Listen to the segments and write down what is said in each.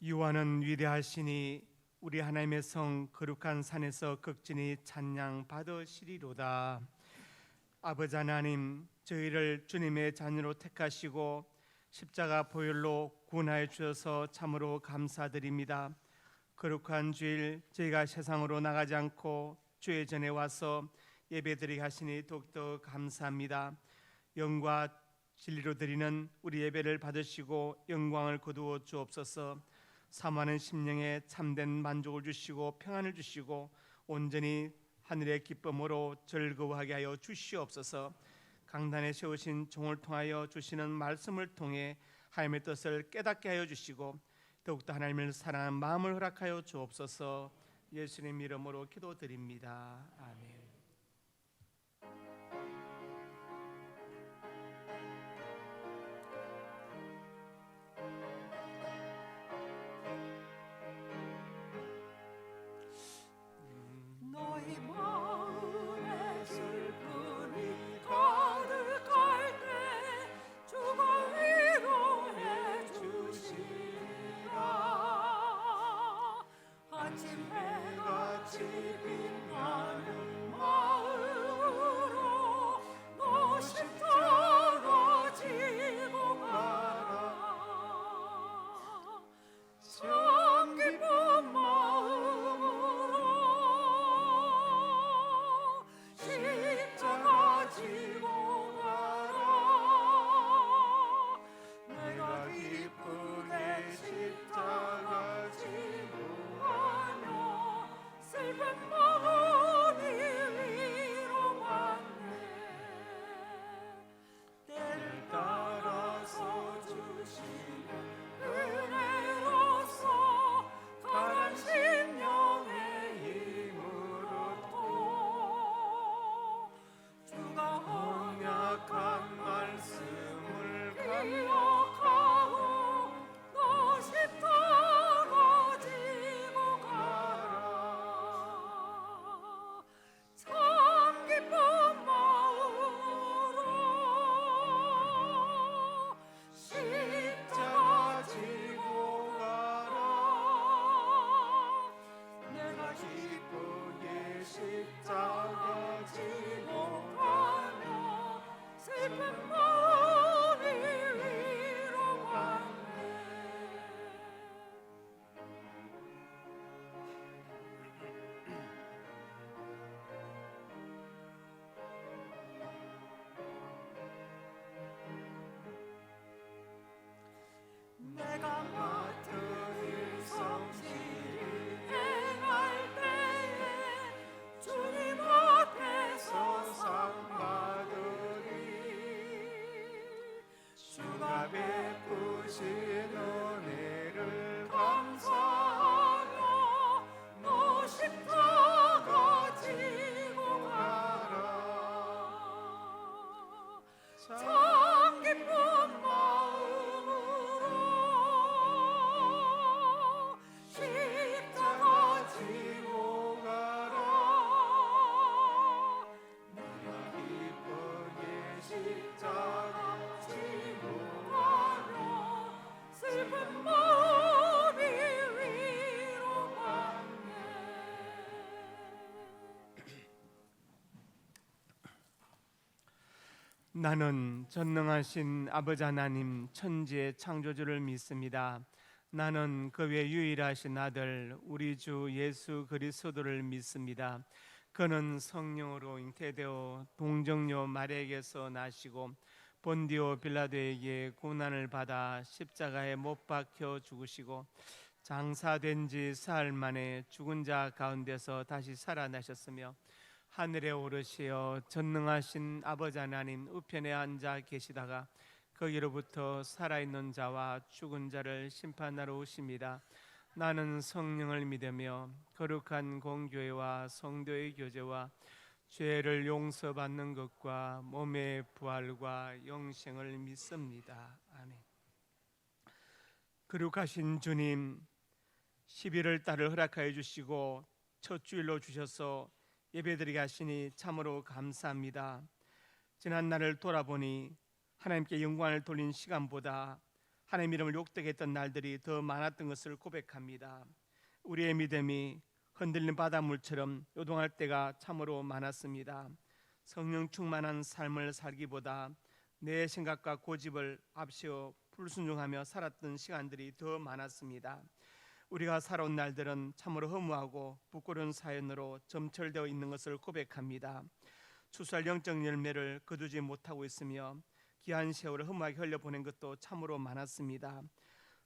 유아는 위대하시니 우리 하나님의 성 거룩한 산에서 극진히 찬양 받으시리로다. 아버지 하나님, 저희를 주님의 자녀로 택하시고 십자가 보혈로 구원하여 주셔서 참으로 감사드립니다. 거룩한 주일 저희가 세상으로 나가지 않고 주의 전에 와서 예배드리게 하시니 더욱더 감사합니다. 영과 진리로 드리는 우리 예배를 받으시고 영광을 거두어 주옵소서. 사모하는 심령에 참된 만족을 주시고 평안을 주시고 온전히 하늘의 기쁨으로 즐거워하게 하여 주시옵소서. 강단에 세우신 종을 통하여 주시는 말씀을 통해 하나님의 뜻을 깨닫게 하여 주시고 더욱더 하나님을 사랑하는 마음을 허락하여 주옵소서. 예수님 이름으로 기도드립니다. 아멘. 너희 마음에 슬픔이 가득할 때 주가 위로해 주시리라. 아침 해같이 빛나는 마음으로 너 십자가 지고 가라. 참 기쁜 마음으로 십자가 지고 가라. 내가 기쁘게 십자가 지고 가며 슬픈 마음이 위로받네. 때를 따라서 주시는 은혜로서 강한 심령의 힘을 얻고 주가 언약한 말씀을 기억하고 너 십자가 지고 가라. 참 기쁜 마음으로 십자가 지고 가라. 내가 기쁘게 십자가 지고 가며 슬픈 마음이 위로받네. 내가 맡은 일 성실히 행할 때에 주님 앞에서 상 받으리. 주가 베푸신 은혜를 감사하며 너 십자가 지고 가라. 참 기쁜 마음으로 십자가 지고 가라. 내가 기쁘게 십자가 지고 가며 슬픈 마음이 위로받네. 나는 전능하신 아버지 하나님 천지의 창조주를 믿습니다. 나는 그 외 유일하신 아들 우리 주 예수 그리스도를 믿습니다. 그는 성령으로 잉태되어 동정녀 마리아에게서 나시고 본디오 빌라도에게 고난을 받아 십자가에 못 박혀 죽으시고 장사된 지 사흘 만에 죽은 자 가운데서 다시 살아나셨으며 하늘에 오르시어 전능하신 아버지 하나님 우편에 앉아 계시다가 거기로부터 살아있는 자와 죽은 자를 심판하러 오십니다. 나는 성령을 믿으며 거룩한 공교회와 성도의 교제와 죄를 용서받는 것과 몸의 부활과 영생을 믿습니다. 아멘. 거룩하신 주님, 11월 달을 허락하여 주시고 첫 주일로 주셔서 예배드리게 하시니 참으로 감사합니다. 지난 날을 돌아보니 하나님께 영광을 돌린 시간보다 하나님 이름을 욕되게 했던 날들이 더 많았던 것을 고백합니다. 우리의 믿음이 흔들린 바닷물처럼 요동할 때가 참으로 많았습니다. 성령 충만한 삶을 살기보다 내 생각과 고집을 앞세워 불순종하며 살았던 시간들이 더 많았습니다. 우리가 살아온 날들은 참으로 허무하고 부끄러운 사연으로 점철되어 있는 것을 고백합니다. 추수할 영적 열매를 거두지 못하고 있으며 귀한 세월을 허무하게 흘려보낸 것도 참으로 많았습니다.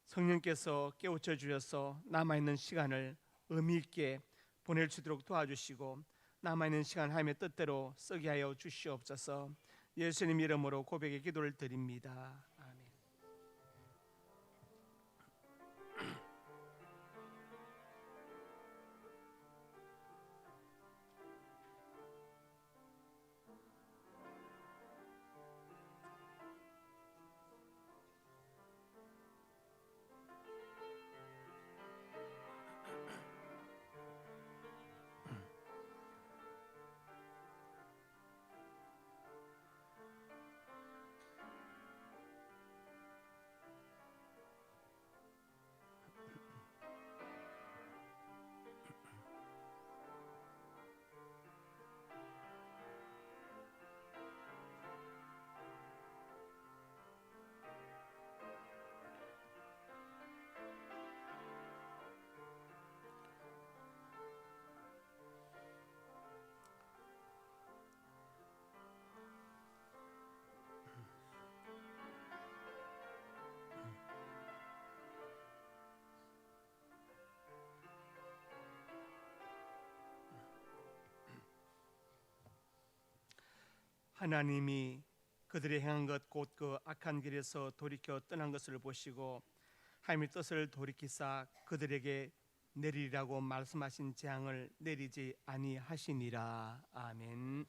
성령께서 깨우쳐 주셔서 남아있는 시간을 의미 있게 보낼 수 있도록 도와주시고 남아있는 시간 하나님의 뜻대로 쓰게 하여 주시옵소서. 예수님 이름으로 고백의 기도를 드립니다. 아멘. 하나님이 그들이 행한 것 곧 그 악한 길에서 돌이켜 떠난 것을 보시고 하나님의 뜻을 돌이키사 그들에게 내리라고 말씀하신 재앙을 내리지 아니하시니라. 아멘.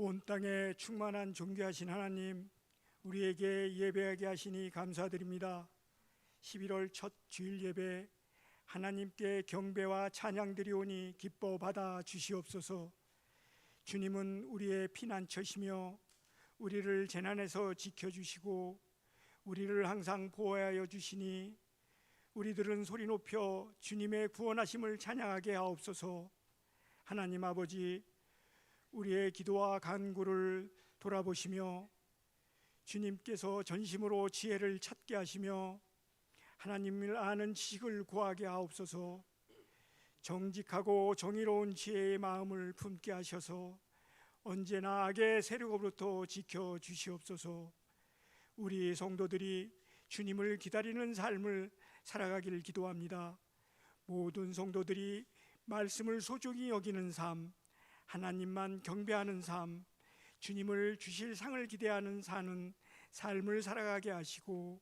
온 땅에 충만한 존귀하신 하나님, 우리에게 예배하게 하시니 감사드립니다. 11월 첫 주일 예배 하나님께 경배와 찬양 드리오니 기뻐 받아 주시옵소서. 주님은 우리의 피난처시며 우리를 재난에서 지켜주시고 우리를 항상 보호하여 주시니 우리들은 소리 높여 주님의 구원하심을 찬양하게 하옵소서. 하나님 아버지, 우리의 기도와 간구를 돌아보시며 주님께서 전심으로 지혜를 찾게 하시며 하나님을 아는 지식을 구하게 하옵소서. 정직하고 정의로운 지혜의 마음을 품게 하셔서 언제나 악의 세력으로부터 지켜 주시옵소서. 우리 성도들이 주님을 기다리는 삶을 살아가기를 기도합니다. 모든 성도들이 말씀을 소중히 여기는 삶, 하나님만 경배하는 삶, 주님을 주실 상을 기대하는 사는 삶을 살아가게 하시고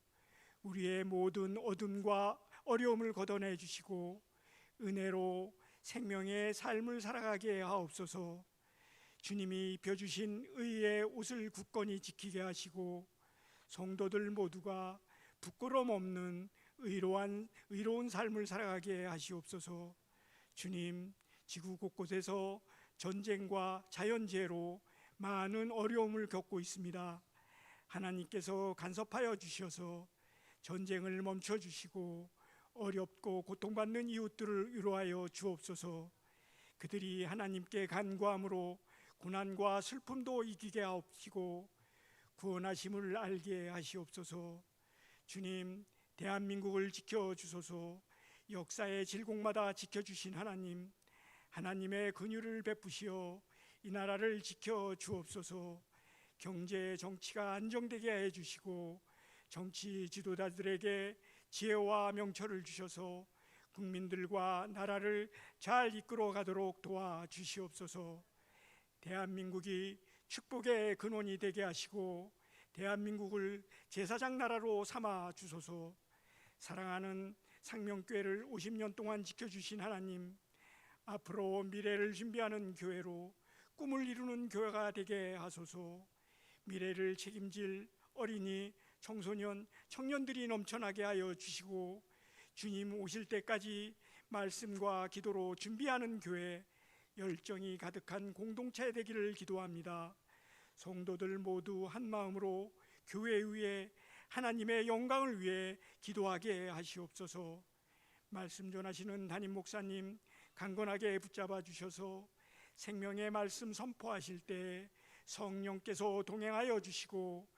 우리의 모든 어둠과 어려움을 걷어내 주시고 은혜로 생명의 삶을 살아가게 하옵소서. 주님이 입혀주신 의의 옷을 굳건히 지키게 하시고 성도들 모두가 부끄러움 없는 의로운 삶을 살아가게 하시옵소서. 주님, 지구 곳곳에서 전쟁과 자연재해로 많은 어려움을 겪고 있습니다. 하나님께서 간섭하여 주셔서 전쟁을 멈춰 주시고 어렵고 고통받는 이웃들을 위로하여 주옵소서. 그들이 하나님께 간구함으로 고난과 슬픔도 이기게 하옵시고 구원하심을 알게 하시옵소서. 주님, 대한민국을 지켜주소서. 역사의 질곡마다 지켜주신 하나님, 하나님의 긍휼을 베푸시어 이 나라를 지켜주옵소서. 경제 정치가 안정되게 해주시고 정치 지도자들에게 지혜와 명철을 주셔서 국민들과 나라를 잘 이끌어 가도록 도와주시옵소서. 대한민국이 축복의 근원이 되게 하시고 대한민국을 제사장 나라로 삼아 주소서. 사랑하는 상명교회를 50년 동안 지켜주신 하나님, 앞으로 미래를 준비하는 교회로 꿈을 이루는 교회가 되게 하소서. 미래를 책임질 어린이, 청소년, 청년들이 넘쳐나게 하여 주시고 주님 오실 때까지 말씀과 기도로 준비하는 교회, 열정이 가득한 공동체 되기를 기도합니다. 성도들 모두 한 마음으로 교회 위에 하나님의 영광을 위해 기도하게 하시옵소서. 말씀 전하시는 담임 목사님 강건하게 붙잡아 주셔서 생명의 말씀 선포하실 때 성령께서 동행하여 주시고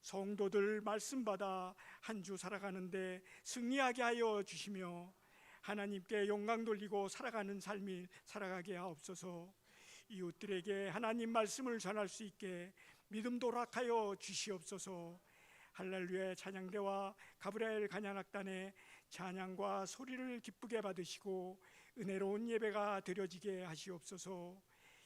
성도들 말씀 받아 한 주 살아가는데 승리하게 하여 주시며 하나님께 영광 돌리고 살아가는 삶이 살아가게 하옵소서. 이웃들에게 하나님 말씀을 전할 수 있게 믿음 도락하여 주시옵소서. 할렐루야 찬양대와 가브리엘 간야악단의 찬양과 소리를 기쁘게 받으시고 은혜로운 예배가 드려지게 하시옵소서.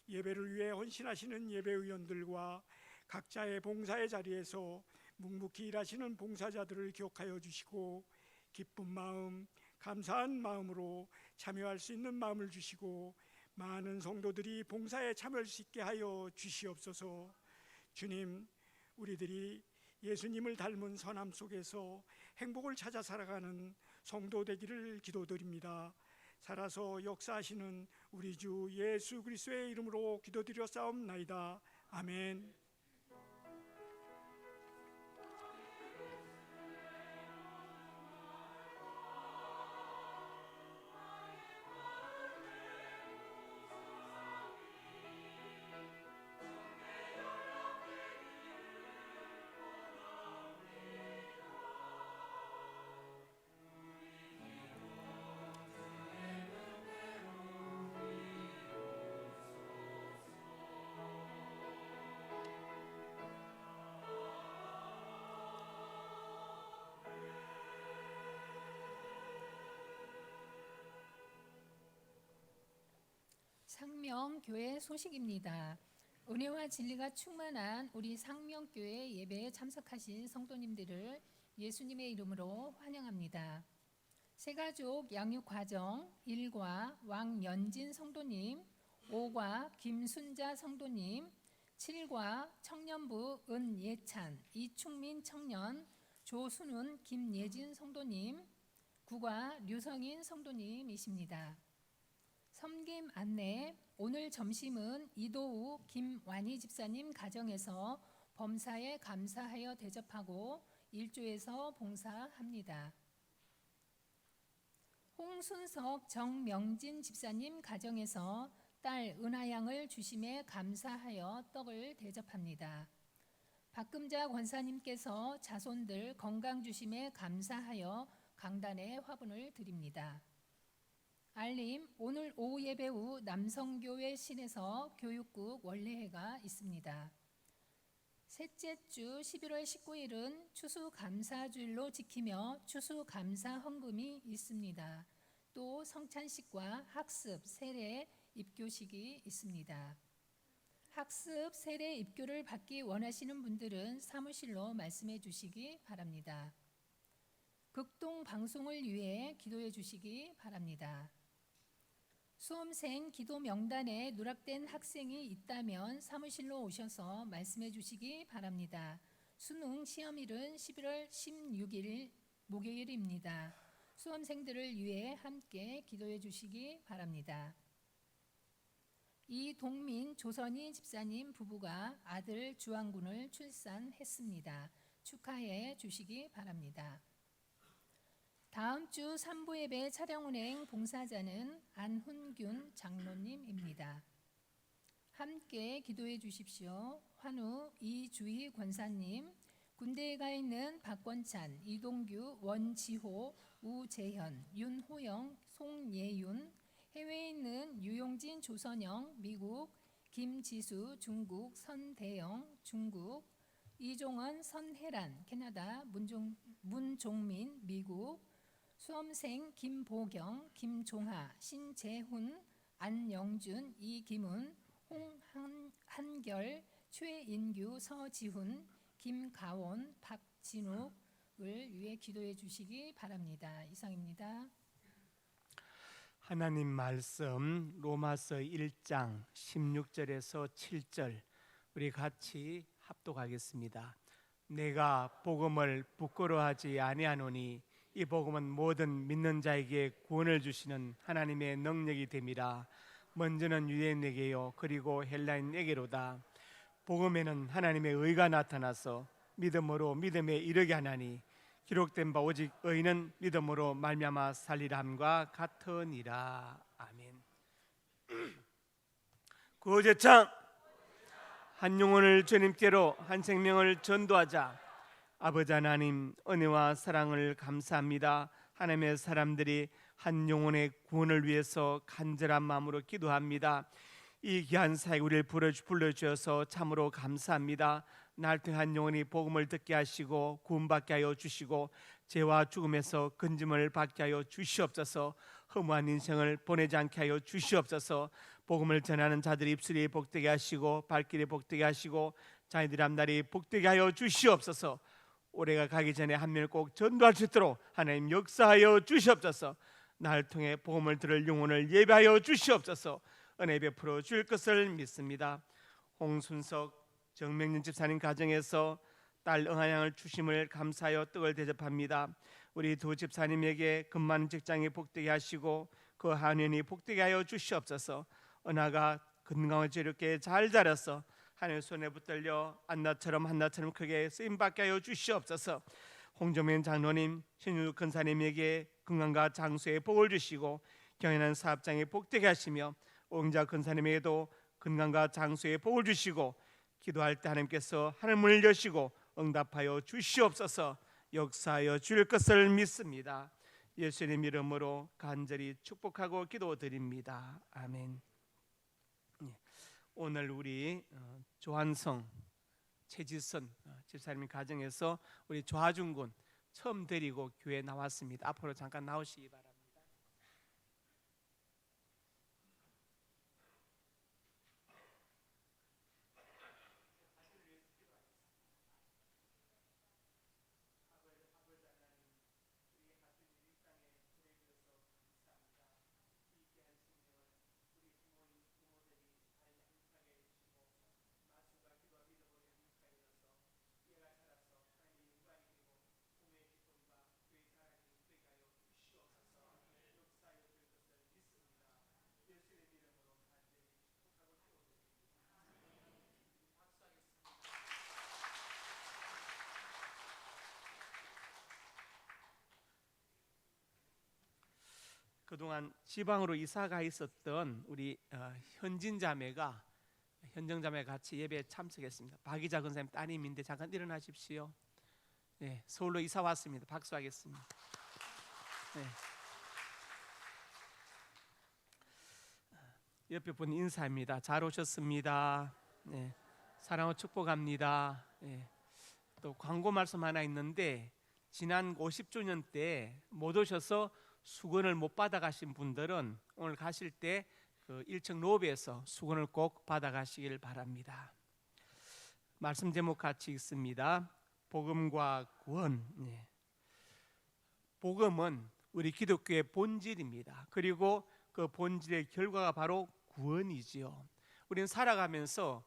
예배를 위해 헌신하시는 예배의원들과 각자의 봉사의 자리에서 묵묵히 일하시는 봉사자들을 기억하여 주시고 기쁜 마음, 감사한 마음으로 참여할 수 있는 마음을 주시고 많은 성도들이 봉사에 참여할 수 있게 하여 주시옵소서. 주님, 우리들이 예수님을 닮은 선함 속에서 행복을 찾아 살아가는 성도 되기를 기도드립니다. 살아서 역사하시는 우리 주 예수 그리스도의 이름으로 기도드려 싸움나이다. 아멘. 상명교회 소식입니다. 은혜와 진리가 충만한 우리 상명교회 예배에 참석하신 성도님들을 예수님의 이름으로 환영합니다. 새가족 양육과정 1과 왕연진 성도님, 5과 김순자 성도님, 7과 청년부 은예찬, 이충민 청년, 조순훈, 김예진 성도님, 9과 류성인 성도님이십니다. 섬김 안내, 오늘 점심은 이도우, 김완희 집사님 가정에서 범사에 감사하여 대접하고 일조에서 봉사합니다. 홍순석, 정명진 집사님 가정에서 딸 은하양을 주심에 감사하여 떡을 대접합니다. 박금자 권사님께서 자손들 건강 주심에 감사하여 강단에 화분을 드립니다. 알림, 오늘 오후 예배 후 남성교회 신에서 교육국 원래회가 있습니다. 셋째 주 11월 19일은 추수감사주일로 지키며 추수감사 헌금이 있습니다. 또 성찬식과 학습, 세례, 입교식이 있습니다. 학습, 세례, 입교를 받기 원하시는 분들은 사무실로 말씀해 주시기 바랍니다. 극동 방송을 위해 기도해 주시기 바랍니다. 수험생 기도 명단에 누락된 학생이 있다면 사무실로 오셔서 말씀해 주시기 바랍니다. 수능 시험일은 11월 16일 목요일입니다. 수험생들을 위해 함께 기도해 주시기 바랍니다. 이동민 조선희 집사님 부부가 아들 주한군을 출산했습니다. 축하해 주시기 바랍니다. 다음 주 3부 예배 차량 운행 봉사자는 안훈균 장로님입니다. 함께 기도해 주십시오. 환우 이주희 권사님, 군대에 가 있는 박권찬, 이동규, 원지호, 우재현, 윤호영, 송예윤, 해외에 있는 유용진, 조선영, 미국, 김지수, 중국, 선대영, 중국, 이종원, 선혜란, 캐나다, 문종민, 미국, 수험생 김보경, 김종하, 신재훈, 안영준, 이기문, 홍한결, 최인규, 서지훈, 김가원, 박진욱을 위해 기도해 주시기 바랍니다. 이상입니다. 하나님 말씀 로마서 1장 16절에서 7절 우리 같이 합독하겠습니다. 내가 복음을 부끄러워하지 아니하노니 이 복음은 모든 믿는 자에게 구원을 주시는 하나님의 능력이 됨이라. 먼저는 유대인에게요 그리고 헬라인에게로다. 복음에는 하나님의 의가 나타나서 믿음으로 믿음에 이르게 하나니 기록된 바 오직 의인은 믿음으로 말미암아 살리라 함과 같으니라. 아멘. 구제창 한 영혼을 주님께로 한 생명을 전도하자. 아버지 하나님 은혜와 사랑을 감사합니다. 하나님의 사람들이 한 영혼의 구원을 위해서 간절한 마음으로 기도합니다. 이 귀한 사역 우리를 불러주셔서 참으로 감사합니다. 날 통해 한 영혼이 복음을 듣게 하시고 구원받게 하여 주시고 죄와 죽음에서 건짐을 받게 하여 주시옵소서. 허무한 인생을 보내지 않게 하여 주시옵소서. 복음을 전하는 자들의 입술이 복되게 하시고 발길이 복되게 하시고 자녀들의 앞날이 복되게 하여 주시옵소서. 올해가 가기 전에 한 명을 꼭 전도할 수 있도록 하나님 역사하여 주시옵소서. 날 통해 복음을 들을 영혼을 예배하여 주시옵소서. 은혜 베풀어 줄 것을 믿습니다. 홍순석 정명진 집사님 가정에서 딸 응아양을 주심을 감사하여 떡을 대접합니다. 우리 두 집사님에게 근무하는 직장이 복되게 하시고 그 한연이 복되게 하여 주시옵소서. 은하가 건강을 이렇게 잘 자라서 하나님의 손에 붙들려 한나처럼 크게 쓰임받게 하여 주시옵소서. 홍정민 장로님, 신유 근사님에게 건강과 장수의 복을 주시고 경연한 사업장에 복되게 하시며 옹자 근사님에게도 건강과 장수의 복을 주시고 기도할 때 하나님께서 하늘문을 여시고 응답하여 주시옵소서. 역사하여 줄 것을 믿습니다. 예수님 이름으로 간절히 축복하고 기도드립니다. 아멘. 오늘 우리 조한성 최지선 집사님 가정에서 우리 조하중군 처음 데리고 교회 나왔습니다. 앞으로 잠깐 나오시기 바랍니다. 그동안 지방으로 이사가 있었던 우리 현정자매가 같이 예배에 참석했습니다. 박이자 권사님 따님인데 잠깐 일어나십시오. 네, 서울로 이사 왔습니다. 박수하겠습니다. 네. 옆에 분 인사합니다. 잘 오셨습니다. 네, 사랑하고 축복합니다. 네. 또 광고 말씀 하나 있는데 지난 50주년 때 못 오셔서 수건을 못 받아가신 분들은 오늘 가실 때 그 1층 로비에서 수건을 꼭 받아가시길 바랍니다. 말씀 제목 같이 읽습니다. 복음과 구원. 네. 복음은 우리 기독교의 본질입니다. 그리고 그 본질의 결과가 바로 구원이지요. 우리는 살아가면서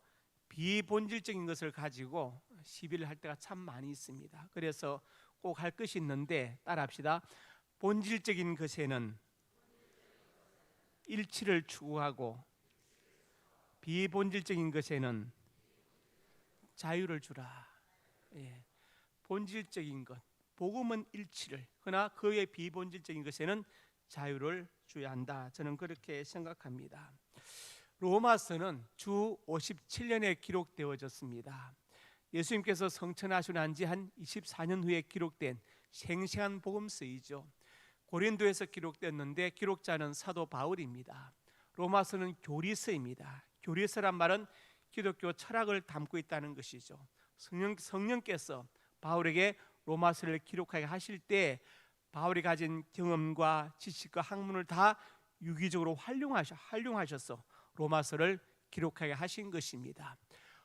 비본질적인 것을 가지고 시비를 할 때가 참 많이 있습니다. 그래서 꼭 할 것이 있는데 따라합시다. 본질적인 것에는 일치를 추구하고 비본질적인 것에는 자유를 주라. 예. 본질적인 것, 복음은 일치를, 그러나 그의 비본질적인 것에는 자유를 줘야 한다. 저는 그렇게 생각합니다. 로마서는 주 57년에 기록되어졌습니다. 예수님께서 성천하시고 난 지 한 24년 후에 기록된 생생한 복음서이죠. 고린도에서 기록됐는데 기록자는 사도 바울입니다. 로마서는 교리서입니다. 교리서란 말은 기독교 철학을 담고 있다는 것이죠. 성령께서 바울에게 로마서를 기록하게 하실 때 바울이 가진 경험과 지식과 학문을 다 유기적으로 활용하셔서 로마서를 기록하게 하신 것입니다.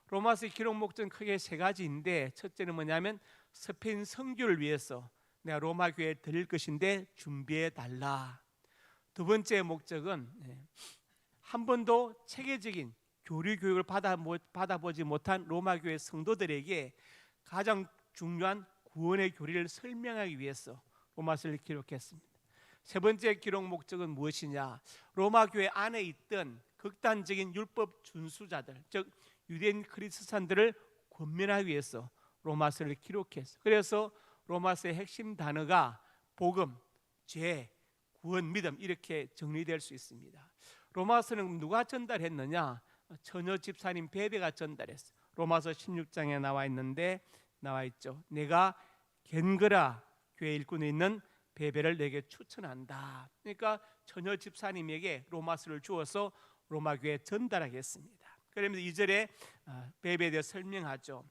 로마서의 기록 목적은 크게 세 가지인데 첫째는 뭐냐면 스페인 선교를 위해서 내가 로마 교회에 드릴 것인데 준비해 달라. 두 번째 목적은 한 번도 체계적인 교리 교육을 받아보지 못한 로마 교회 성도들에게 가장 중요한 구원의 교리를 설명하기 위해서 로마서를 기록했습니다. 세 번째 기록 목적은 무엇이냐? 로마 교회 안에 있던 극단적인 율법 준수자들, 즉 유대인 크리스찬들을 권면하기 위해서 로마서를 기록했어요. 그래서 로마서의 핵심 단어가 복음, 죄, 구원, 믿음 이렇게 정리될 수 있습니다. 로마서는 누가 전달했느냐? 처녀 집사님 베베가 전달했어요. 로마서 16장에 나와 있죠. 내가 겐그라 교회 일꾼에 있는 베베를 내게 추천한다. 그러니까 처녀 집사님에게 로마서를 주어서 로마 교회에 전달하겠습니다. 그러면서 2절에 베베에 대해 설명하죠.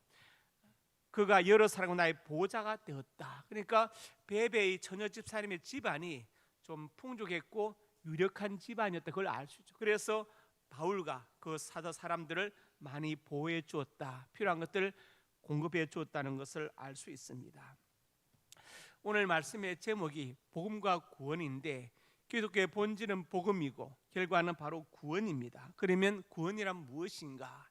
그가 여러 사람과 나의 보호자가 되었다. 그러니까 베베의 처녀 집사님의 집안이 좀 풍족했고 유력한 집안이었다. 그걸 알 수 있죠. 그래서 바울과 그 사도 사람들을 많이 보호해 주었다. 필요한 것들을 공급해 주었다는 것을 알 수 있습니다. 오늘 말씀의 제목이 복음과 구원인데 기독교의 본질은 복음이고 결과는 바로 구원입니다. 그러면 구원이란 무엇인가?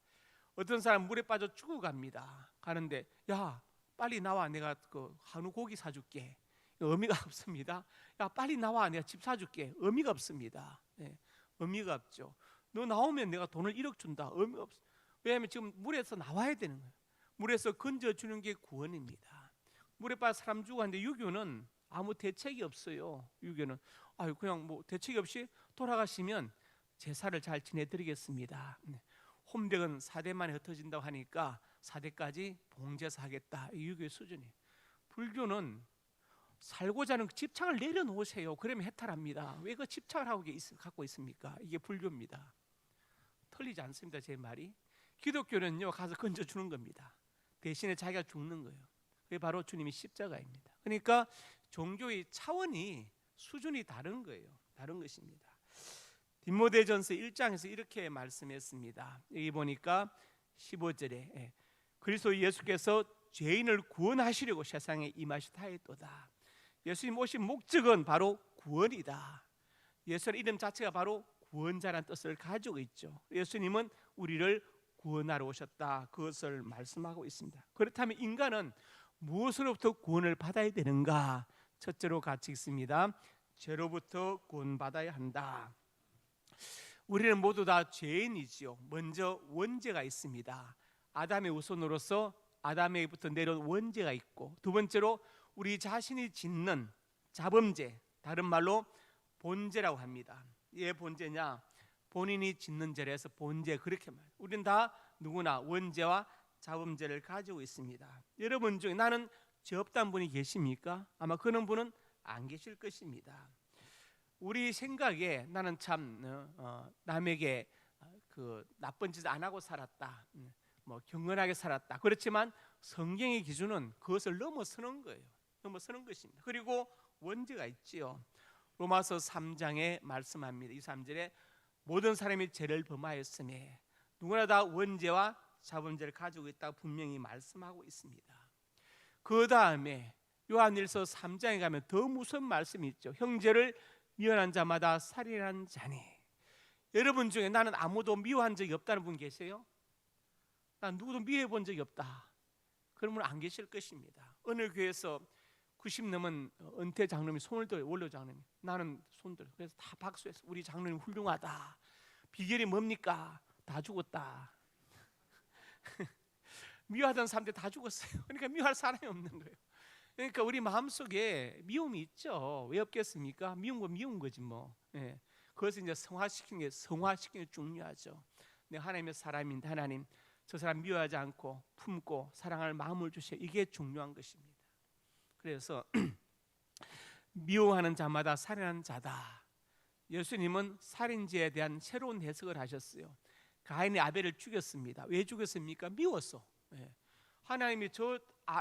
어떤 사람 물에 빠져 죽어갑니다. 가는데 야 빨리 나와, 내가 그 한우 고기 사줄게. 의미가 없습니다. 야 빨리 나와, 내가 집 사줄게. 의미가 없습니다. 네, 의미가 없죠. 너 나오면 내가 돈을 1억 준다. 의미가 없어. 왜냐하면 지금 물에서 나와야 되는 거예요. 물에서 건져주는 게 구원입니다. 물에 빠져 사람 죽었는데 유교는 아무 대책이 없어요. 유교는 그냥 뭐 대책이 없이 돌아가시면 제사를 잘 지내드리겠습니다. 혼백은 4대 만에 흩어진다고 하니까 4대까지 봉제사 하겠다. 유교의 수준이에요. 불교는 살고자 하는 집착을 내려놓으세요. 그러면 해탈합니다. 왜 그 집착을 갖고 있습니까? 이게 불교입니다. 틀리지 않습니다. 제 말이. 기독교는요 가서 건져주는 겁니다. 대신에 자기가 죽는 거예요. 그게 바로 주님의 십자가입니다. 그러니까 종교의 차원이 수준이 다른 거예요. 다른 것입니다. 디모데전서 1장에서 이렇게 말씀했습니다. 여기 보니까 15절에 그리스도 예수께서 죄인을 구원하시려고 세상에 임하시다 했도다. 예수님 오신 목적은 바로 구원이다. 예수의 이름 자체가 바로 구원자라는 뜻을 가지고 있죠. 예수님은 우리를 구원하러 오셨다. 그것을 말씀하고 있습니다. 그렇다면 인간은 무엇으로부터 구원을 받아야 되는가? 첫째로 같이 읽습니다. 죄로부터 구원받아야 한다. 우리는 모두 다 죄인이지요. 먼저 원죄가 있습니다. 아담의 후손으로서 아담에게부터 내려온 원죄가 있고, 두 번째로 우리 자신이 짓는 자범죄, 다른 말로 본죄라고 합니다. 예, 본죄냐? 본인이 짓는 죄에서 본죄, 그렇게 말해요. 우리는 다 누구나 원죄와 자범죄를 가지고 있습니다. 여러분 중에 나는 죄 없다는 분이 계십니까? 아마 그런 분은 안 계실 것입니다. 우리 생각에 나는 참 남에게 그 나쁜 짓 안 하고 살았다, 뭐 경건하게 살았다. 그렇지만 성경의 기준은 그것을 넘어서는 거예요. 넘어서는 것입니다. 그리고 원죄가 있지요. 로마서 3장에 말씀합니다. 23절에 모든 사람이 죄를 범하였으니 누구나 다 원죄와 자범죄를 가지고 있다고 분명히 말씀하고 있습니다. 그 다음에 요한일서 3장에 가면 더 무서운 말씀이 있죠. 형제를 미워하는 자마다 살인하는 자니. 여러분 중에 나는 아무도 미워한 적이 없다는 분 계세요? 난 누구도 미워해 본 적이 없다, 그런 분 안 계실 것입니다. 어느 교회에서 90 넘은 은퇴 장로님이 손을 들어요. 원로 장로님. 나는 손 들어. 그래서 다 박수했어. 우리 장로님 훌륭하다. 비결이 뭡니까? 다 죽었다. 미워하던 사람들 다 죽었어요. 그러니까 미워할 사람이 없는 거예요. 그러니까 우리 마음속에 미움이 있죠. 왜 없겠습니까? 미운 건 미운 거지 뭐. 예. 그것을 이제 성화시키는 게 중요하죠. 내가 하나님의 사람인데 하나님 저 사람 미워하지 않고 품고 사랑할 마음을 주셔. 이게 중요한 것입니다. 그래서 미워하는 자마다 살인하는 자다. 예수님은 살인죄에 대한 새로운 해석을 하셨어요. 가인이 아벨을 죽였습니다. 왜 죽였습니까? 미워서. 예. 하나님이 저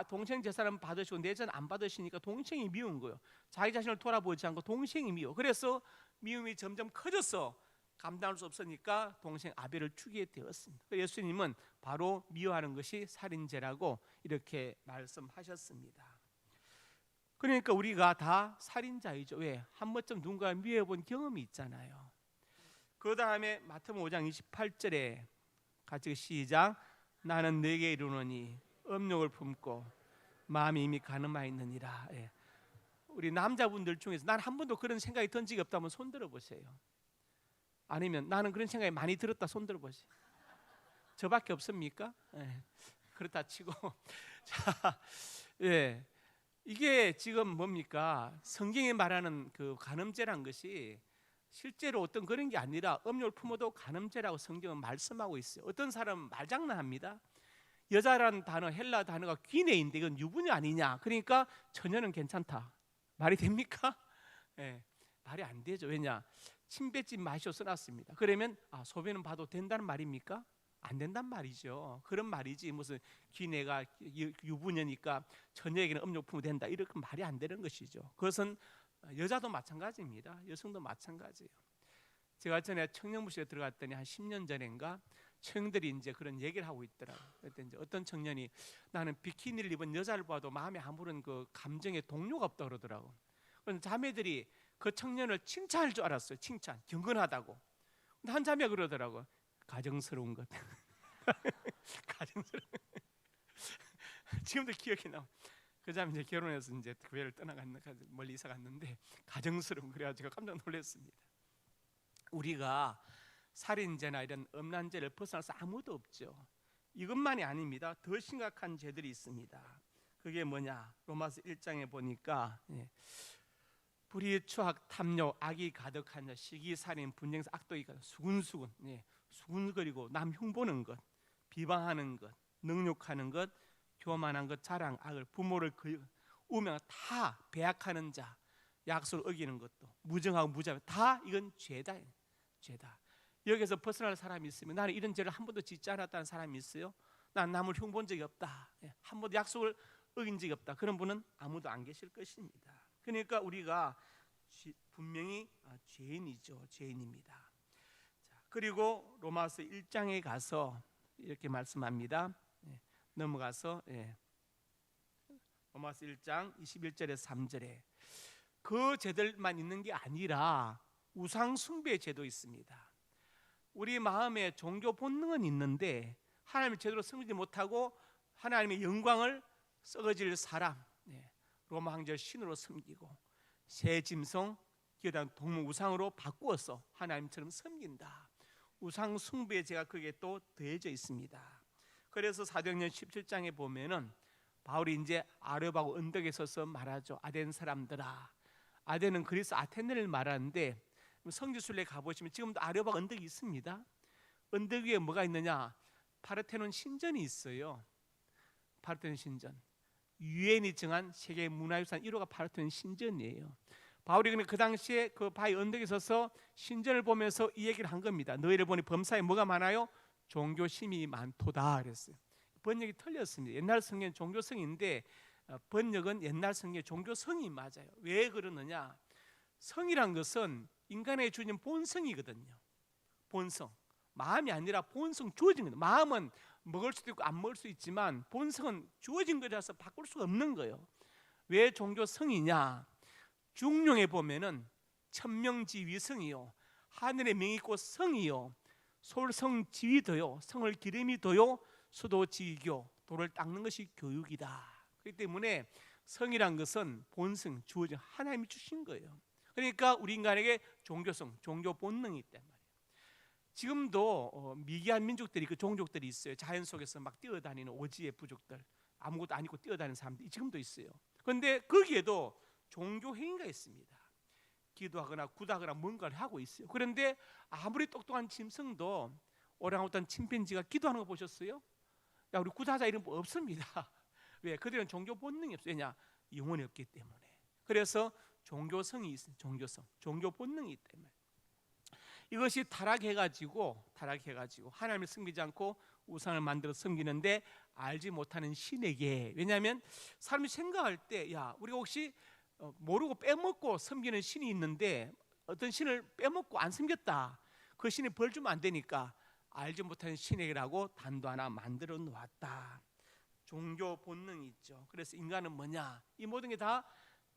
동생 제사는 받으시고 내 제사는 안 받으시니까 동생이 미운 거예요. 자기 자신을 돌아보지 않고 동생이 미워. 그래서 미움이 점점 커져서 감당할 수 없으니까 동생 아벨을 죽이게 되었습니다. 예수님은 바로 미워하는 것이 살인죄라고 이렇게 말씀하셨습니다. 그러니까 우리가 다 살인자이죠. 왜? 한 번쯤 누군가 미워해 본 경험이 있잖아요. 그 다음에 마태복음 5장 28절에 같이 시작. 나는 네게 이르노니 음욕을 품고 마음이 이미 가늠하여 있느니라. 예. 우리 남자분들 중에서 난 한 번도 그런 생각이 든 적이 없다면 손 들어보세요. 아니면 나는 그런 생각이 많이 들었다 손 들어보세요. 저밖에 없습니까? 예. 그렇다 치고 자, 예. 이게 지금 뭡니까? 성경이 말하는 그 간음죄란 것이 실제로 어떤 그런 게 아니라 음욕을 품어도 간음죄라고 성경은 말씀하고 있어요. 어떤 사람은 말장난합니다. 여자라는 단어, 헬라 단어가 귀내인데 이건 유부녀 아니냐? 그러니까 처녀는 괜찮다. 말이 됩니까? 예, 말이 안 되죠. 왜냐? 침 뱉지 마시오 써놨습니다. 그러면 소변은 봐도 된다는 말입니까? 안 된단 말이죠. 그런 말이지 무슨 귀내가 유부녀니까 처녀에게는 음욕 품어도 된다, 이렇게 말이 안 되는 것이죠. 그것은 여자도 마찬가지입니다. 여성도 마찬가지예요. 제가 전에 청년부실에 들어갔더니 한 10년 전인가 청년들이 이제 그런 얘기를 하고 있더라고요. 그때 이제 어떤 청년이 나는 비키니를 입은 여자를 봐도 마음에 아무런 그 감정의 동료가 없다 그러더라고. 그래서 자매들이 그 청년을 칭찬할 줄 알았어요. 칭찬, 경건하다고. 근데 한 자매가 그러더라고. 가정스러운 것. 가정스러운. 지금도 기억이 나. 그 자매 이제 결혼해서 이제 교회를 떠나갔는 멀리 이사 갔는데 가정스러운, 그래가지고 깜짝 놀랐습니다. 우리가 살인죄나 이런 음란죄를 벗어날 수 아무도 없죠. 이것만이 아닙니다. 더 심각한 죄들이 있습니다. 그게 뭐냐? 로마서 1장에 보니까 불의, 추악, 탐욕, 악이 가득한 자, 시기, 살인, 분쟁, 악독이 가득, 수군수군, 수군거리고 남 흉보는 것, 비방하는 것, 능욕하는 것, 교만한 것, 자랑, 악을, 부모를 우명, 다 배약하는 자, 약속을 어기는 것도, 무정하고 무자비, 다 이건 죄다. 죄다. 여기서 벗어날 사람이 있으면, 나는 이런 죄를 한 번도 짓지 않았다는 사람이 있어요? 난 남을 흉본 적이 없다, 한 번도 약속을 어긴 적이 없다, 그런 분은 아무도 안 계실 것입니다. 그러니까 우리가 분명히 죄인이죠. 죄인입니다. 자, 그리고 로마서 1장에 가서 이렇게 말씀합니다. 넘어가서 로마서 1장 21절에서 3절에 그 죄들만 있는 게 아니라 우상 숭배의 죄도 있습니다. 우리 마음에 종교 본능은 있는데 하나님을 제대로 섬기지 못하고 하나님의 영광을 썩어질 사람, 로마 황제를 신으로 섬기고 새 짐승, 기어다니는 동물 우상으로 바꾸어서 하나님처럼 섬긴다. 우상 숭배의 죄가 거기에 또 더해져 있습니다. 그래서 사도행전 17장에 보면은 바울이 이제 아레오바고 언덕에 서서 말하죠. 아덴 사람들아, 아덴은 그리스 아테네를 말하는데 성지순례 가보시면 지금도 아레오박 언덕이 있습니다. 언덕 위에 뭐가 있느냐? 파르테논 신전이 있어요. 파르테논 신전. 유엔이 정한 세계 문화유산 1호가 파르테논 신전이에요. 바울이 그 당시에 그 바위 언덕에 서서 신전을 보면서 이 얘기를 한 겁니다. 너희를 보니 범사에 뭐가 많아요? 종교심이 많도다 그랬어요. 번역이 틀렸습니다. 옛날 성경은 종교성인데 번역은 옛날 성경의 종교성이 맞아요. 왜 그러느냐? 성이란 것은 인간의 주어진 본성이거든요. 본성. 마음이 아니라 본성 주어진 거예요. 마음은 먹을 수도 있고 안 먹을 수 있지만 본성은 주어진 거라서 바꿀 수가 없는 거예요. 왜 종교성이냐? 중용에 보면은 천명지위성이요, 하늘의 명이 있고 성이요, 솔성지위도요, 성을 기름이 도요, 수도지위교, 도를 닦는 것이 교육이다. 그렇기 때문에 성이란 것은 본성, 주어진 하나님이 주신 거예요. 그러니까 우리 인간에게 종교성, 종교 본능이 있단 말이에요. 지금도 미개한 민족들이, 그 종족들이 있어요. 자연 속에서 막 뛰어다니는 오지의 부족들, 아무것도 안 입고 뛰어다니는 사람들이 지금도 있어요. 그런데 거기에도 종교 행위가 있습니다. 기도하거나 굿하거나 뭔가를 하고 있어요. 그런데 아무리 똑똑한 짐승도 오랑우탄 침팬지가 기도하는 거 보셨어요? 야, 우리 굿하자 이런 거 없습니다. 왜? 그들은 종교 본능이 없어요. 왜냐? 영혼이 없기 때문에. 그래서 종교성이 있어요. 종교성, 종교 본능이 있기 때문에. 이것이 타락해가지고 하나님을 섬기지 않고 우상을 만들어 섬기는데 알지 못하는 신에게, 왜냐하면 사람이 생각할 때, 야, 우리가 혹시 모르고 빼먹고 섬기는 신이 있는데 어떤 신을 빼먹고 안 섬겼다, 그 신이 벌 주면 안 되니까 알지 못하는 신에게라고 단도 하나 만들어 놓았다. 종교 본능이 있죠. 그래서 인간은 뭐냐? 이 모든 게 다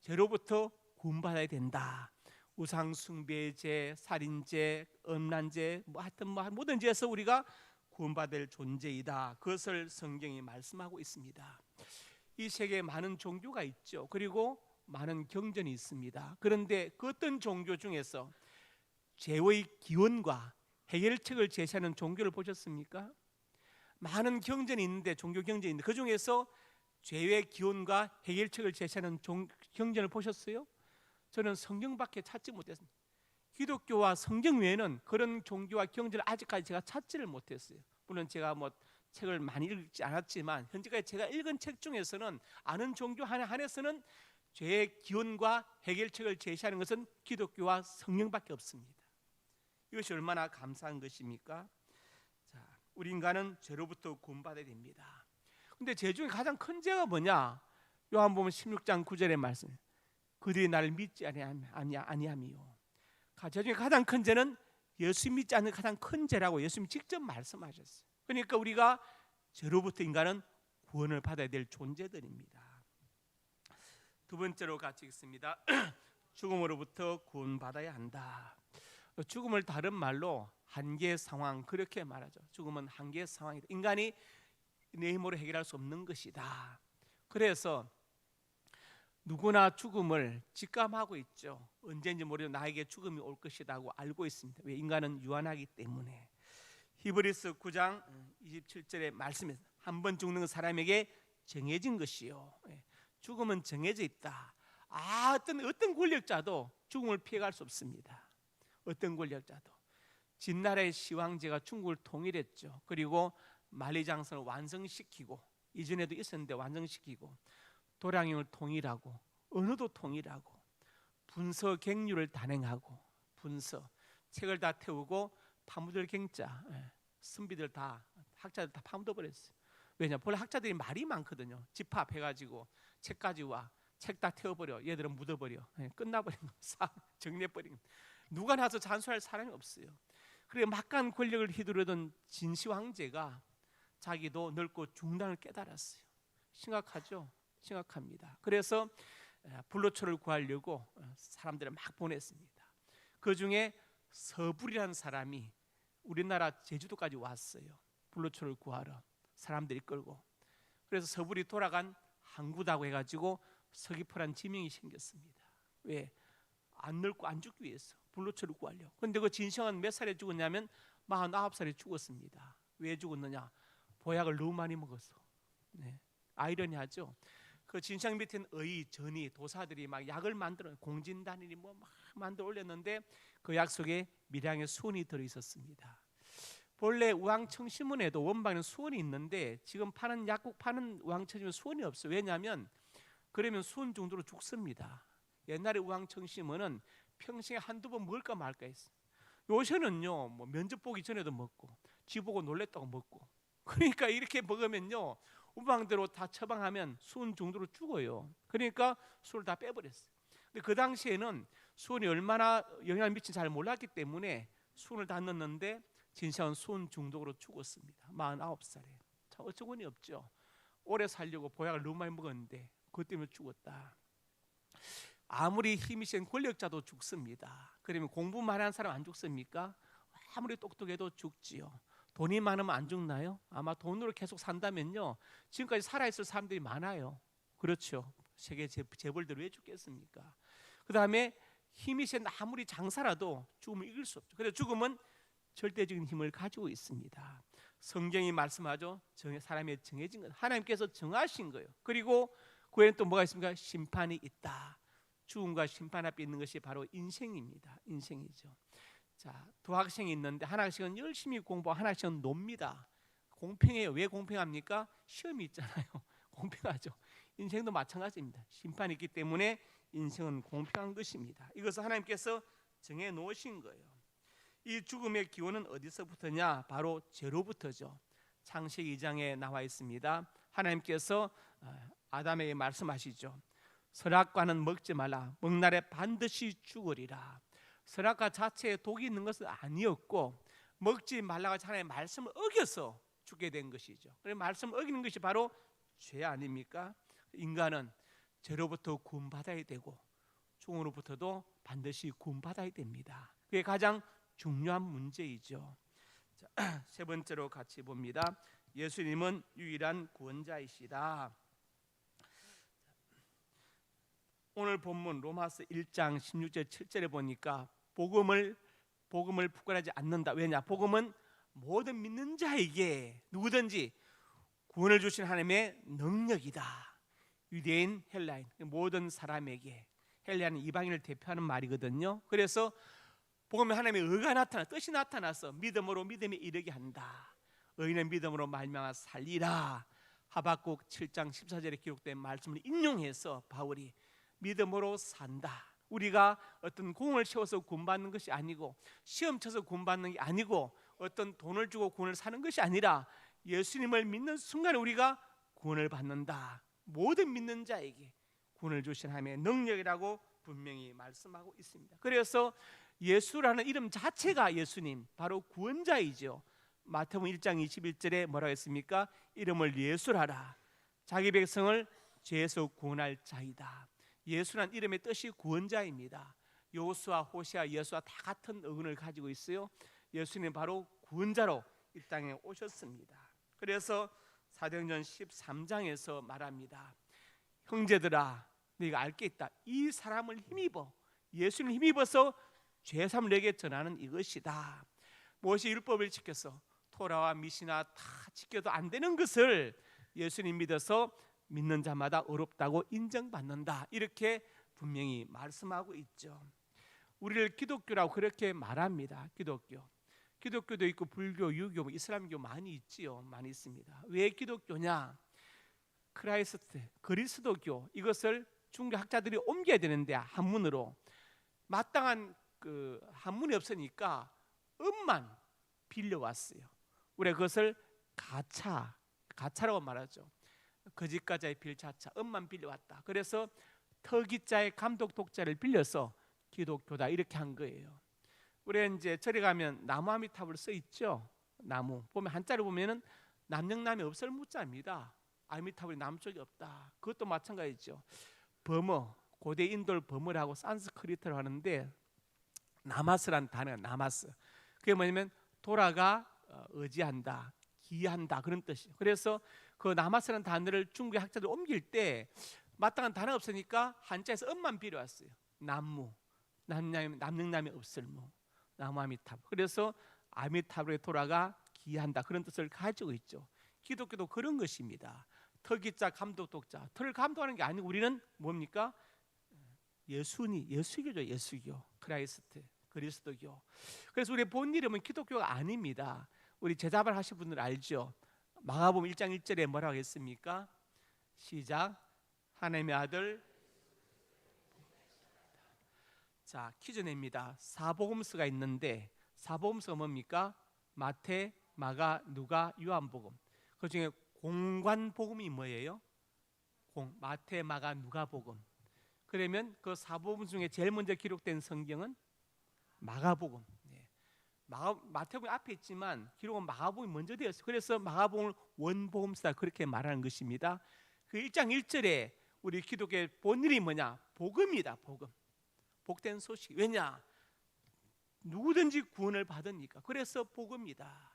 죄로부터 구원받아야 된다. 우상 숭배죄, 살인죄, 음란죄, 하여튼 모든 죄에서 우리가 구원받을 존재이다. 그것을 성경이 말씀하고 있습니다. 이 세계에 많은 종교가 있죠. 그리고 많은 경전이 있습니다. 그런데 그 어떤 종교 중에서 죄의 기원과 해결책을 제시하는 종교를 보셨습니까? 많은 경전이 있는데, 종교 경전이 있는데 그 중에서 죄의 기원과 해결책을 제시하는 경전을 보셨어요? 저는 성경밖에 찾지 못했습니다. 기독교와 성경 외에는 그런 종교와 경전을 아직까지 제가 찾지를 못했어요. 물론 제가 책을 많이 읽지 않았지만 현재까지 제가 읽은 책 중에서는, 아는 종교 한에서는 죄의 기원과 해결책을 제시하는 것은 기독교와 성경밖에 없습니다. 이것이 얼마나 감사한 것입니까? 자, 우리 인간은 죄로부터 구원받아야 됩니다. 근데 죄 중에 가장 큰 죄가 뭐냐? 요한복음 16장 9절의 말씀, 그들이 나를 믿지 아니함이요. 죄 중에 가장 큰 죄는 예수 믿지 않는 가장 큰 죄라고 예수님이 직접 말씀하셨어요. 그러니까 우리가 죄로부터 인간은 구원을 받아야 될 존재들입니다. 두 번째로 같이 읽습니다. 죽음으로부터 구원받아야 한다. 죽음을 다른 말로 한계 상황, 그렇게 말하죠. 죽음은 한계 상황이다. 인간이 내 힘으로 해결할 수 없는 것이다. 그래서 누구나 죽음을 직감하고 있죠. 언제인지 모르도 나에게 죽음이 올 것이라고 알고 있습니다. 왜? 인간은 유한하기 때문에. 히브리서 9장 27절의 말씀에서 한 번 죽는 사람에게 정해진 것이요, 죽음은 정해져 있다. 어떤 권력자도 죽음을 피해갈 수 없습니다. 어떤 권력자도. 진나라의 시황제가 중국을 통일했죠. 그리고 만리장성을 완성시키고, 이전에도 있었는데 완성시키고, 도량형을 통일하고, 언어도 통일하고, 분서 갱류를 단행하고, 분서 책을 다 태우고 파묻을 갱자, 선비들 다, 학자들 다 파묻어 버렸어요. 왜냐? 본래 학자들이 말이 많거든요. 집합해가지고 책 가지고 책 다 태워버려, 얘들은 묻어버려, 끝나버린 거, 정리해버린 거. 누가 나서 잔소리할 사람이 없어요. 그리고 막강한 권력을 휘두르던 진시 황제가 자기도 늙고 중단을 깨달았어요. 심각하죠? 심각합니다. 그래서 불로초를 구하려고 사람들을 막 보냈습니다. 그 중에 서불이라는 사람이 우리나라 제주도까지 왔어요. 불로초를 구하러 사람들이 끌고. 그래서 서불이 돌아간 항구다고 해가지고 서귀포란 지명이 생겼습니다. 왜? 안 늙고 안 죽기 위해서 불로초를 구하려고. 그런데 그 진시황은 몇 살에 죽었냐면 49살에 죽었습니다. 왜 죽었느냐? 보약을 너무 많이 먹어서. 아이러니하죠. 그 진상 밑에는 의, 전이, 도사들이 막 약을 만들어 공진단이니 뭐 막 만들어 올렸는데 그 약 속에 밀양의 수은이 들어 있었습니다. 본래 우황청심원에도 원방에는 수은이 있는데 지금 파는 약국 파는 우황청심원 수은이 없어요. 왜냐하면 그러면 수은 중독으로 죽습니다. 옛날에 우황청심원은 평생에 한두 번 먹을까 말까 했어요. 요새는요 뭐 면접 보기 전에도 먹고 쥐 보고 놀랬다고 먹고, 그러니까 이렇게 먹으면요 우방대로 다 처방하면 수은 중독으로 죽어요. 그러니까 술을 다 빼버렸어요. 근데 그 당시에는 수은이 얼마나 영향을 미친지 잘 몰랐기 때문에 수은을 다 넣었는데 진시황은 수은 중독으로 죽었습니다. 49살에. 참 어처구니 없죠. 오래 살려고 보약을 너무 많이 먹었는데 그것 때문에 죽었다. 아무리 힘이 센 권력자도 죽습니다. 그러면 공부만 하는 사람 안 죽습니까? 아무리 똑똑해도 죽지요. 돈이 많으면 안 죽나요? 아마 돈으로 계속 산다면요 지금까지 살아있을 사람들이 많아요. 그렇죠. 세계 재벌들 왜 죽겠습니까? 그 다음에 힘이 센 아무리 장사라도 죽음을 이길 수 없죠. 그래서 죽음은 절대적인 힘을 가지고 있습니다. 성경이 말씀하죠. 사람의 정해진 것, 하나님께서 정하신 거예요. 그리고 그 외에는 또 뭐가 있습니까? 심판이 있다. 죽음과 심판 앞에 있는 것이 바로 인생입니다. 인생이죠. 자, 두 학생이 있는데 한 학생은 열심히 공부하고 한 학생은 놉니다. 공평해요. 왜 공평합니까? 시험이 있잖아요. 공평하죠. 인생도 마찬가지입니다. 심판이 있기 때문에 인생은 공평한 것입니다. 이것을 하나님께서 정해 놓으신 거예요. 이 죽음의 기원은 어디서부터냐? 바로 죄로부터죠. 창세기 2장에 나와 있습니다. 하나님께서 아담에게 말씀하시죠. 선악과는 먹지 말라. 먹날에 반드시 죽으리라. 선악과 자체에 독이 있는 것은 아니었고 먹지 말라고 하나님의 말씀을 어겨서 죽게 된 것이죠. 그래서 말씀을 어기는 것이 바로 죄 아닙니까? 인간은 죄로부터 구원받아야 되고 죽음으로부터도 반드시 구원받아야 됩니다. 그게 가장 중요한 문제이죠. 자, 세 번째로 같이 봅니다. 예수님은 유일한 구원자이시다. 오늘 본문 로마서 1장 16절 7절에 보니까 복음을 부끄러워하지 않는다. 왜냐? 복음은 모든 믿는 자에게 누구든지 구원을 주신 하나님의 능력이다. 유대인, 헬라인 모든 사람에게, 헬라인은 이방인을 대표하는 말이거든요. 그래서 복음에 하나님의 의가 나타나 뜻이 나타나서 믿음으로 믿음에 이르게 한다. 의인은 믿음으로 말미암아 살리라. 하박국 7장 14절에 기록된 말씀을 인용해서 바울이 믿음으로 산다. 우리가 어떤 공을 세워서 구원받는 것이 아니고 시험 쳐서 구원받는 게 아니고 어떤 돈을 주고 구원을 사는 것이 아니라 예수님을 믿는 순간에 우리가 구원을 받는다. 모든 믿는 자에게 구원을 주신 하나님의 능력이라고 분명히 말씀하고 있습니다. 그래서 예수라는 이름 자체가 예수님, 바로 구원자이죠. 마태복음 1장 21절에 뭐라고 했습니까? 이름을 예수라라. 자기 백성을 죄에서 구원할 자이다. 예수란 이름의 뜻이 구원자입니다. 여호수아, 호세아, 예수와 다 같은 어근을 가지고 있어요. 예수님 바로 구원자로 이 땅에 오셨습니다. 그래서 사도행전 13장에서 말합니다. 형제들아, 네가 알 게 있다. 이 사람을 힘입어, 예수님을 힘입어서 죄사함을 내게 전하는 이것이다. 모세 율법을 지켜서 토라와 미시나 다 지켜도 안 되는 것을 예수님 믿어서 믿는 자마다 어렵다고 인정받는다. 이렇게 분명히 말씀하고 있죠. 우리를 기독교라고 그렇게 말합니다. 기독교도 있고 불교, 유교, 이슬람교 많이 있지요. 많이 있습니다. 왜 기독교냐? 그리스도교 이것을 중국 학자들이 옮겨야 되는데 한문으로 마땅한 그 한문이 없으니까 음만 빌려왔어요. 우리가 그것을 가차라고 말하죠. 거짓가짜의 빌자차, 음만 빌려왔다. 그래서 터기자의 감독 독자를 빌려서 기독교다 이렇게 한 거예요. 우리 이제 절에 가면 나무 아미타불 써 있죠. 나무 보면 한자를 보면은 남영남이 없을 무자입니다. 아미타불이 남쪽에 없다. 그것도 마찬가지죠. 버머, 고대 인도를 버머라고 산스크리트로 하는데 나마스란 단어가 나마스. 그게 뭐냐면 돌아가 의지한다, 기한다 그런 뜻이에요. 그래서 그 나마스라는 단어를 중국의 학자들 옮길 때 마땅한 단어가 없으니까 한자에서 음만 빌려왔어요. 남무, 남영남이 없을무, 나무 아미타불. 그래서 아미타불에 돌아가 기한다 그런 뜻을 가지고 있죠. 기독교도 그런 것입니다. 특기자, 감독, 독자. 틀을 감독하는 게 아니고 우리는 뭡니까? 예수교죠. 예수교, 크라이스트, 그리스도교. 그래서 우리의 본 이름은 기독교가 아닙니다. 우리 제자발 하신 분들 알죠? 마가복음 1장 1절에 뭐라고 했습니까? 시작. 하나님의 아들. 자, 퀴즈 냅니다. 사복음서가 있는데 사복음서가 뭡니까? 마태, 마가, 누가, 요한복음. 그 중에 공관복음이 뭐예요? 마태, 마가, 누가복음. 그러면 그 사복음 중에 제일 먼저 기록된 성경은 마가복음. 마태복음 앞에 있지만 기록은 마가복음이 먼저 되었어요. 그래서 마가복음을 원복음서다 그렇게 말하는 것입니다. 그 1장 1절에 우리 기독교의 본일이 뭐냐? 복음이다. 복음. 복된 소식. 왜냐? 누구든지 구원을 받으니까. 그래서 복음이다.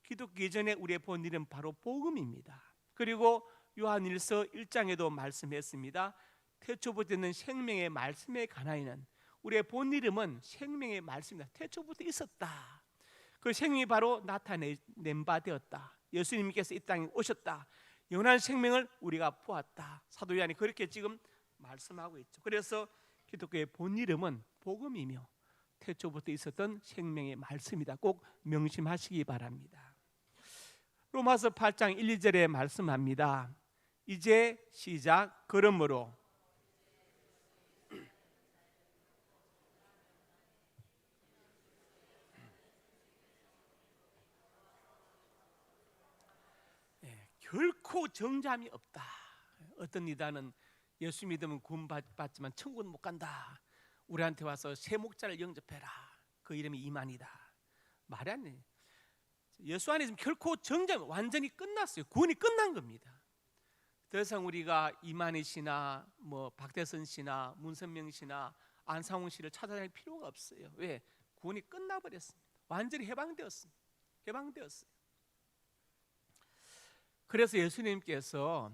기독교 이전에 우리의 본일은 바로 복음입니다. 그리고 요한일서 1장에도 말씀했습니다. 태초부터 있는 생명의 말씀에 관하여는 우리의 본 이름은 생명의 말씀이다. 태초부터 있었다. 그 생명이 바로 나타낸 바 되었다. 예수님께서 이 땅에 오셨다. 영원한 생명을 우리가 보았다. 사도 요한이 그렇게 지금 말씀하고 있죠. 그래서 기독교의 본 이름은 복음이며 태초부터 있었던 생명의 말씀이다. 꼭 명심하시기 바랍니다. 로마서 8장 1, 2절에 말씀합니다. 이제 시작. 그러므로 결코 정잠이 없다. 어떤 이단은 예수 믿으면 구원 받지만 천국은 못 간다. 우리한테 와서 새 목자를 영접해라. 그 이름이 이만이다. 말이 안 돼. 예수 안에 있으면 결코 정잠, 완전히 끝났어요. 구원이 끝난 겁니다. 더 이상 우리가 이만희 씨나 뭐 박대선 씨나 문선명 씨나 안상훈 씨를 찾아다닐 필요가 없어요. 왜? 구원이 끝나버렸습니다. 완전히 해방되었습니다. 해방되었어요. 그래서 예수님께서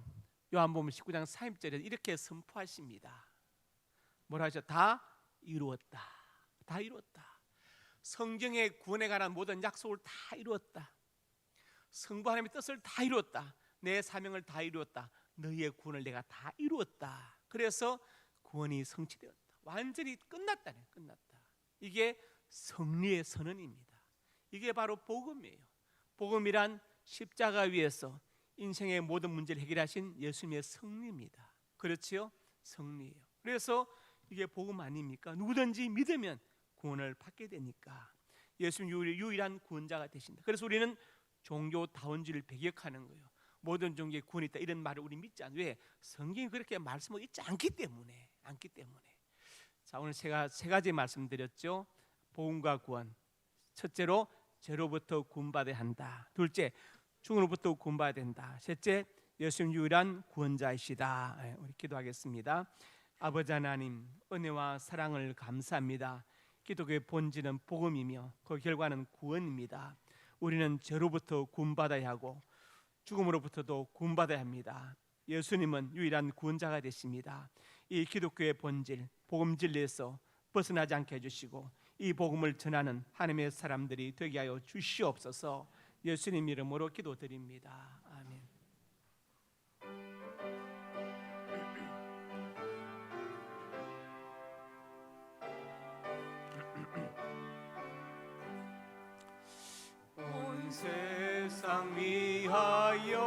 요한복음 19장 40절에 이렇게 선포하십니다. 뭐라 하죠? 다 이루었다. 다 이루었다. 성경의 구원에 관한 모든 약속을 다 이루었다. 성부 하나님의 뜻을 다 이루었다. 내 사명을 다 이루었다. 너희의 구원을 내가 다 이루었다. 그래서 구원이 성취되었다. 완전히 끝났다네. 끝났다. 이게 승리의 선언입니다. 이게 바로 복음이에요. 복음이란 십자가 위에서 인생의 모든 문제를 해결하신 예수님의 승리입니다. 그렇지요? 승리예요. 그래서 이게 복음 아닙니까? 누구든지 믿으면 구원을 받게 되니까 예수님 유일한 구원자가 되신다. 그래서 우리는 종교다원주의를 배격하는 거예요. 모든 종교에 구원이 있다 이런 말을 우리 믿지 않아요. 왜? 성경이 그렇게 말씀하고 있지 않기 때문에. 자, 오늘 제가 세 가지 말씀드렸죠. 복음과 구원. 첫째로 죄로부터 구원받아야 한다. 둘째, 죽음으로부터 구원받아야 된다. 셋째, 예수님 유일한 구원자이시다. 우리 기도하겠습니다. 아버지 하나님, 은혜와 사랑을 감사합니다. 기독교의 본질은 복음이며 그 결과는 구원입니다. 우리는 죄로부터 구원받아야 하고 죽음으로부터도 구원받아야 합니다. 예수님은 유일한 구원자가 되십니다. 이 기독교의 본질, 복음 진리에서 벗어나지 않게 해주시고 이 복음을 전하는 하나님의 사람들이 되게 하여 주시옵소서. 예수님 이름으로 기도드립니다. 아멘. 온 세상 위하여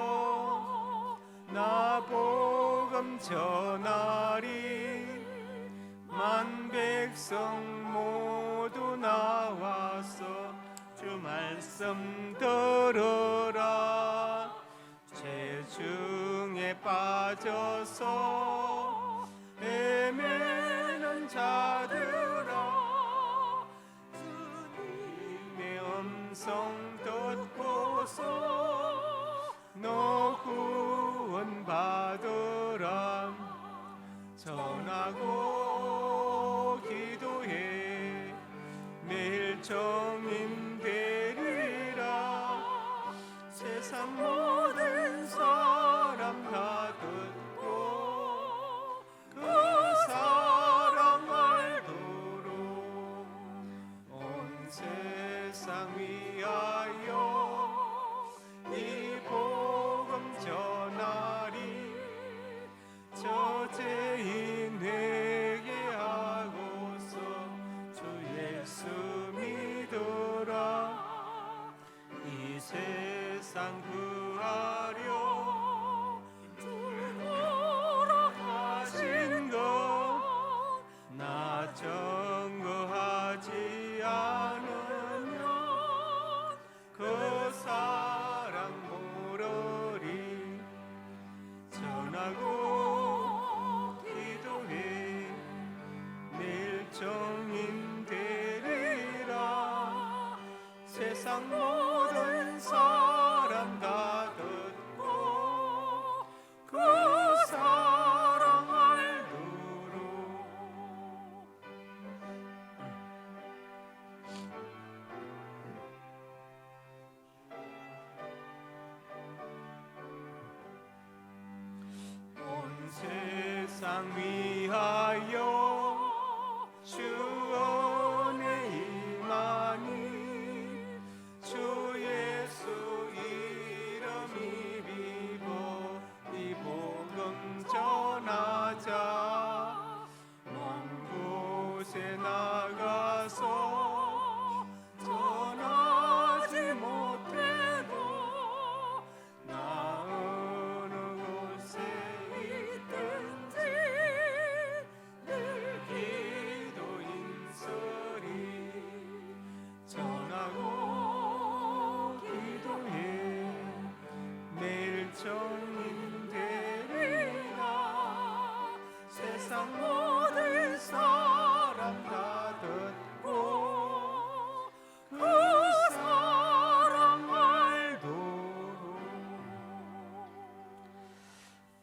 나 복음 전하리. 만 백성 모두 나와서 주 말씀 들으라. 죄 중에 빠져서 헤매는 자들아, 주님의 음성 듣고서 너 구원 받으라. 전하고 기도해 매일 정인 되리라. 세상 모든 사람 다 듣고 그 사랑 알도록 온 세상 위하여 이 복음 전하리. 예수 믿으라. 이 세상 구하려 줄 돌아가신 것 나 증거하지 않으면 그 사랑 모르리. 전하고 기도해 내일 정인 되리라. 세상 모든 사람 다 듣고 그 사랑 알도록. 온 세상 위하여 주 은혜 임하니 주 예수 이름 입어 이 복음 전하자. 먼 곳에 나가서 전하지 못해도 나 어느 곳에 있든지 늘 기도인 소리 전하고 기도해 내일 정인 되리라. 세상 모든 사람 다 듣고 그 사랑 알도록.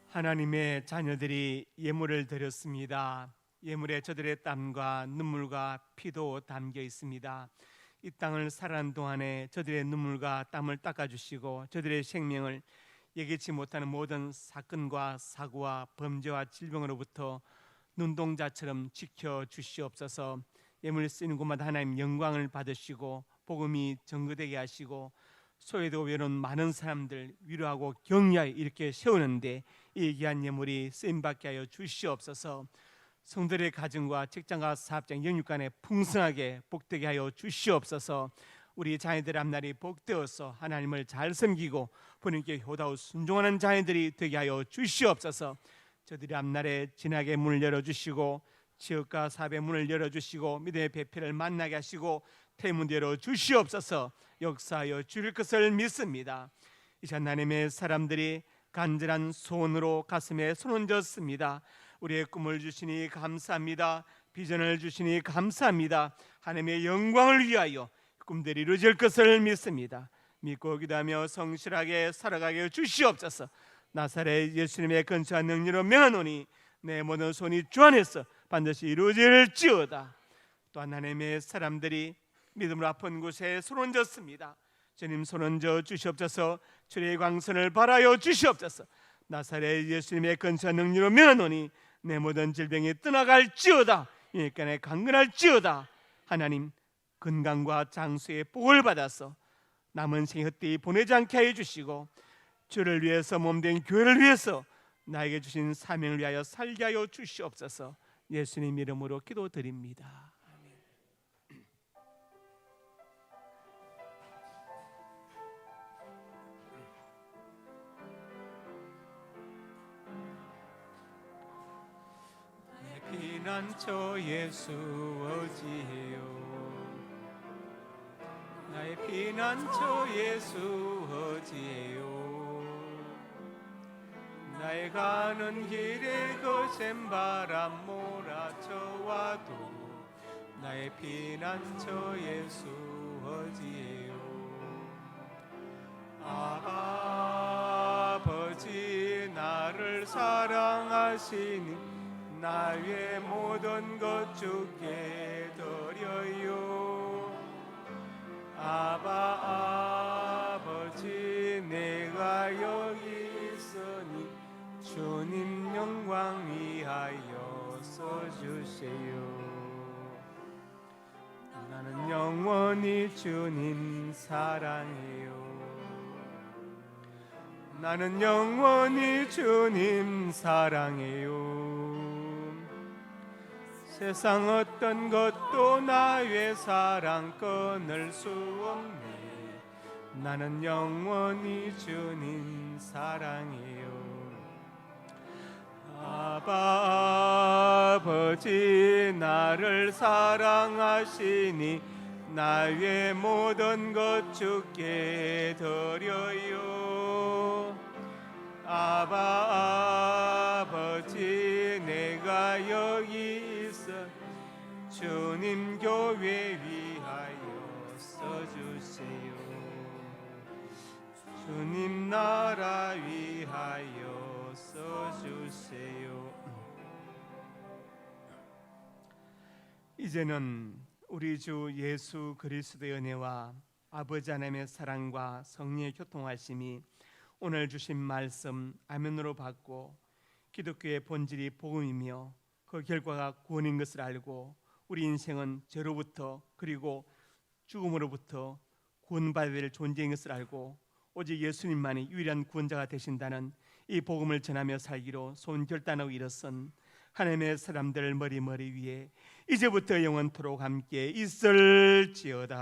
하나님의 자녀들이 예물을 드렸습니다. 예물에 저들의 땀과 눈물과 피도 담겨 있습니다. 이 땅을 살아가는 동안에 저들의 눈물과 땀을 닦아주시고 저들의 생명을 예기치 못하는 모든 사건과 사고와 범죄와 질병으로부터 눈동자처럼 지켜주시옵소서. 예물 쓰는 곳마다 하나님 영광을 받으시고 복음이 증거되게 하시고 소외되고 외로운 많은 사람들 위로하고 격려하여 이렇게 세우는데 이 귀한 예물이 쓰임받게 하여 주시옵소서. 성도들의 가정과 직장과 사업장 영육간에 풍성하게 복되게 하여 주시옵소서. 우리 자녀들의 앞날이 복되어서 하나님을 잘 섬기고 본인께 효다고 순종하는 자녀들이 되게 하여 주시옵소서. 저들의 앞날에 진하게 문을 열어주시고 지역과 사업의 문을 열어주시고 믿음의 배필을 만나게 하시고 태문도 열어주시옵소서. 역사하여 주실 것을 믿습니다. 이 시간 하나님의 사람들이 간절한 소원으로 가슴에 손을 얹었습니다. 우리의 꿈을 주시니 감사합니다. 비전을 주시니 감사합니다. 하나님의 영광을 위하여 꿈들이 이루어질 것을 믿습니다. 믿고 기도하며 성실하게 살아가게 주시옵소서. 나사렛 예수님의 근사한 능력으로 명하노니 내 모든 손이 주 안에서 반드시 이루어질지어다. 또한 하나님의 사람들이 믿음으로 아픈 곳에 손 얹었습니다. 주님 손 얹어 주시옵소서. 주의 광선을 발하여 주시옵소서. 나사렛 예수님의 근사한 능력으로 명하노니 내 모든 질병이 떠나갈지어다. 일간에 강건할지어다. 하나님 건강과 장수의 복을 받아서 남은 생 헛되이 보내지 않게 하여 주시고 주를 위해서 몸된 교회를 위해서 나에게 주신 사명을 위하여 살게 하여 주시옵소서. 예수님 이름으로 기도드립니다. 피난처 예수 어디에요? 나의 피난처 예수 어디에요? 나의 가는 길에 거센 바람 몰아쳐와도 나의 피난처 예수 어디에요? 아버지 나를 사랑하시니 나의 모든 것 주께 드려요. 아버지 내가 여기 있으니 주님 영광 위하여 써주세요. 나는 영원히 주님 사랑해요. 나는 영원히 주님 사랑해요. 세상 어떤 것도 나의 사랑 끊을 수 없네. 나는 영원히 주님 사랑해요. 아버지 나를 사랑하시니 나의 모든 것 주께 드려요. 아버지 내가 여기 있어 주님 교회 위하여 써주세요. 주님 나라 위하여 써주세요. 이제는 우리 주 예수 그리스도의 은혜와 아버지 하나님의 사랑과 성령의 교통하심이 오늘 주신 말씀 아멘으로 받고 기독교의 본질이 복음이며 그 결과가 구원인 것을 알고 우리 인생은 죄로부터 그리고 죽음으로부터 구원받아야 될 존재인 것을 알고 오직 예수님만이 유일한 구원자가 되신다는 이 복음을 전하며 살기로 손결단하고 일어선 하나님의 사람들 머리 위에 이제부터 영원토록 함께 있을지어다.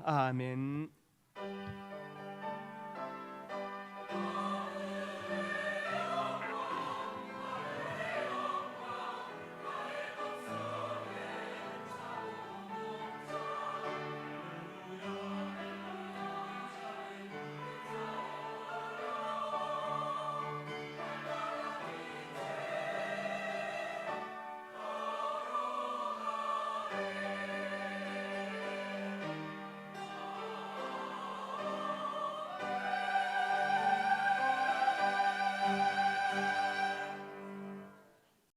아멘.